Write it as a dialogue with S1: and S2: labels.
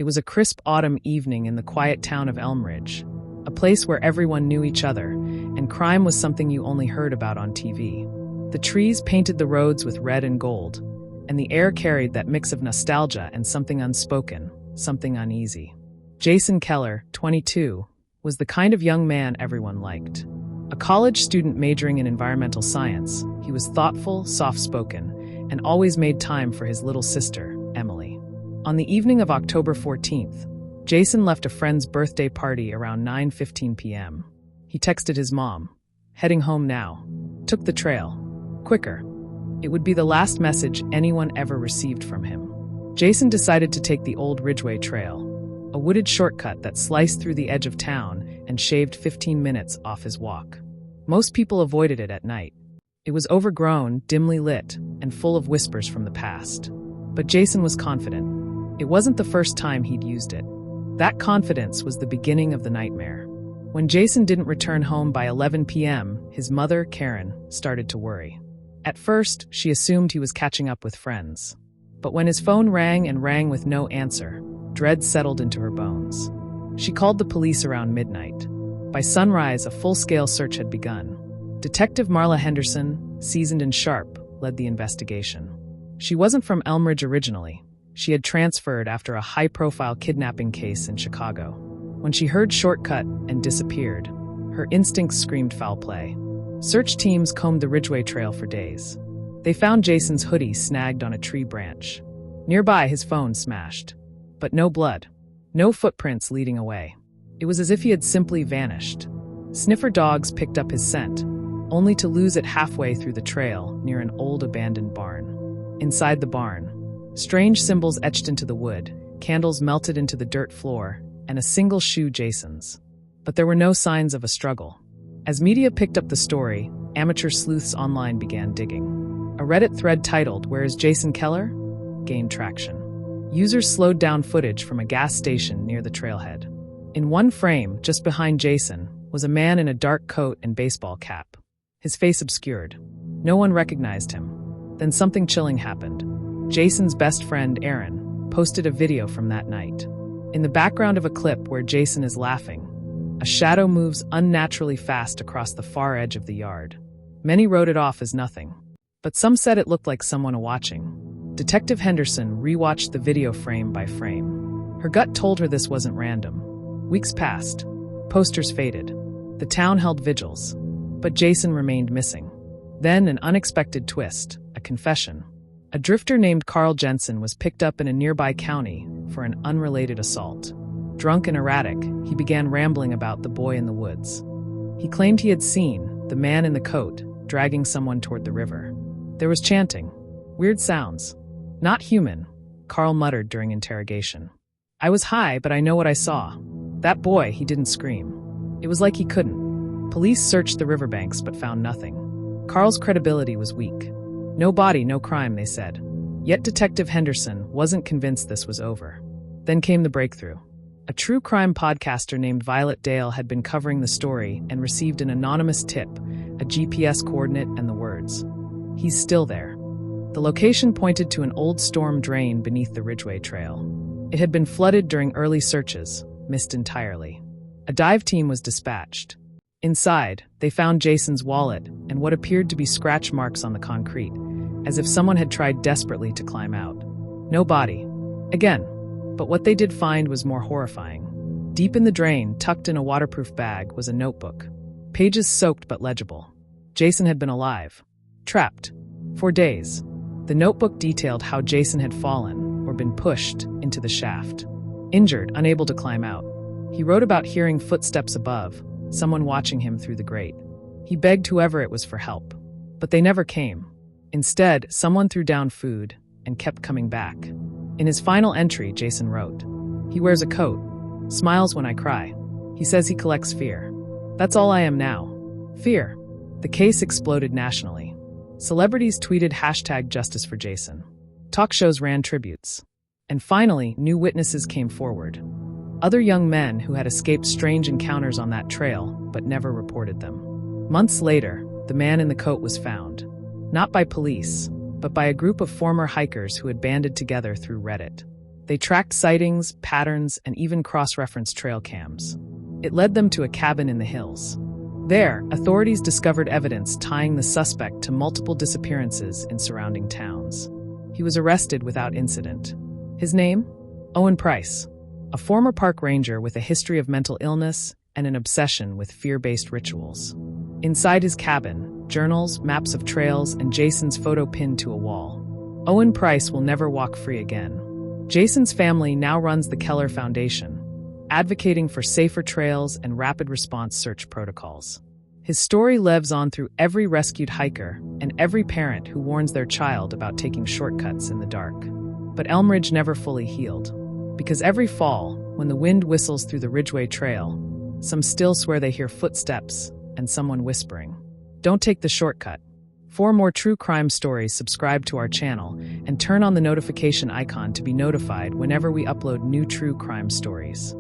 S1: It was a crisp autumn evening in the quiet town of Elmridge, a place where everyone knew each other, and crime was something you only heard about on TV. The trees painted the roads with red and gold, and the air carried that mix of nostalgia and something unspoken, something uneasy. Jason Keller, 22, was the kind of young man everyone liked. A college student majoring in environmental science, he was thoughtful, soft-spoken, and always made time for his little sister, Emily. On the evening of October 14th, Jason left a friend's birthday party around 9:15 p.m. He texted his mom, "Heading home now. Took the trail. Quicker." It would be the last message anyone ever received from him. Jason decided to take the old Ridgeway Trail, a wooded shortcut that sliced through the edge of town and shaved 15 minutes off his walk. Most people avoided it at night. It was overgrown, dimly lit, and full of whispers from the past. But Jason was confident. It wasn't the first time he'd used it. That confidence was the beginning of the nightmare. When Jason didn't return home by 11 p.m., his mother, Karen, started to worry. At first, she assumed he was catching up with friends. But when his phone rang and rang with no answer, dread settled into her bones. She called the police around midnight. By sunrise, a full-scale search had begun. Detective Marla Henderson, seasoned and sharp, led the investigation. She wasn't from Elmridge originally. She had transferred after a high-profile kidnapping case in Chicago. When she heard shortcut and disappeared, her instincts screamed foul play. Search teams combed the Ridgeway Trail for days. They found Jason's hoodie snagged on a tree branch. Nearby, his phone smashed. But no blood. No footprints leading away. It was as if he had simply vanished. Sniffer dogs picked up his scent, only to lose it halfway through the trail near an old abandoned barn. Inside the barn, strange symbols etched into the wood, candles melted into the dirt floor, and a single shoe Jason's. But there were no signs of a struggle. As media picked up the story, amateur sleuths online began digging. A Reddit thread titled, "Where is Jason Keller?" gained traction. Users slowed down footage from a gas station near the trailhead. In one frame, just behind Jason, was a man in a dark coat and baseball cap, his face obscured. No one recognized him. Then something chilling happened. Jason's best friend, Aaron, posted a video from that night. In the background of a clip where Jason is laughing, a shadow moves unnaturally fast across the far edge of the yard. Many wrote it off as nothing, but some said it looked like someone watching. Detective Henderson rewatched the video frame by frame. Her gut told her this wasn't random. Weeks passed. Posters faded. The town held vigils. But Jason remained missing. Then an unexpected twist, a confession. A drifter named Carl Jensen was picked up in a nearby county for an unrelated assault. Drunk and erratic, he began rambling about the boy in the woods. He claimed he had seen the man in the coat dragging someone toward the river. There was chanting. Weird sounds. Not human, Carl muttered during interrogation. I was high, but I know what I saw. That boy, he didn't scream. It was like he couldn't. Police searched the riverbanks but found nothing. Carl's credibility was weak. No body, no crime, they said. Yet Detective Henderson wasn't convinced this was over. Then came the breakthrough. A true crime podcaster named Violet Dale had been covering the story and received an anonymous tip, a GPS coordinate, and the words, "He's still there." The location pointed to an old storm drain beneath the Ridgeway Trail. It had been flooded during early searches, missed entirely. A dive team was dispatched. Inside, they found Jason's wallet and what appeared to be scratch marks on the concrete, as if someone had tried desperately to climb out. No body. Again. But what they did find was more horrifying. Deep in the drain, tucked in a waterproof bag, was a notebook. Pages soaked but legible. Jason had been alive. Trapped. For days. The notebook detailed how Jason had fallen, or been pushed, into the shaft. Injured, unable to climb out. He wrote about hearing footsteps above, someone watching him through the grate. He begged whoever it was for help. But they never came. Instead, someone threw down food and kept coming back. In his final entry, Jason wrote, "He wears a coat, smiles when I cry. He says he collects fear. That's all I am now. Fear." The case exploded nationally. Celebrities tweeted #JusticeForJason. Talk shows ran tributes. And finally, new witnesses came forward. Other young men who had escaped strange encounters on that trail, but never reported them. Months later, the man in the coat was found. Not by police, but by a group of former hikers who had banded together through Reddit. They tracked sightings, patterns, and even cross-referenced trail cams. It led them to a cabin in the hills. There, authorities discovered evidence tying the suspect to multiple disappearances in surrounding towns. He was arrested without incident. His name? Owen Price, a former park ranger with a history of mental illness and an obsession with fear-based rituals. Inside his cabin, journals, maps of trails, and Jason's photo pinned to a wall. Owen Price will never walk free again. Jason's family now runs the Keller Foundation, advocating for safer trails and rapid response search protocols. His story lives on through every rescued hiker and every parent who warns their child about taking shortcuts in the dark. But Elmridge never fully healed, because every fall, when the wind whistles through the Ridgeway Trail, some still swear they hear footsteps and someone whispering, "Don't take the shortcut." For more true crime stories, subscribe to our channel and turn on the notification icon to be notified whenever we upload new true crime stories.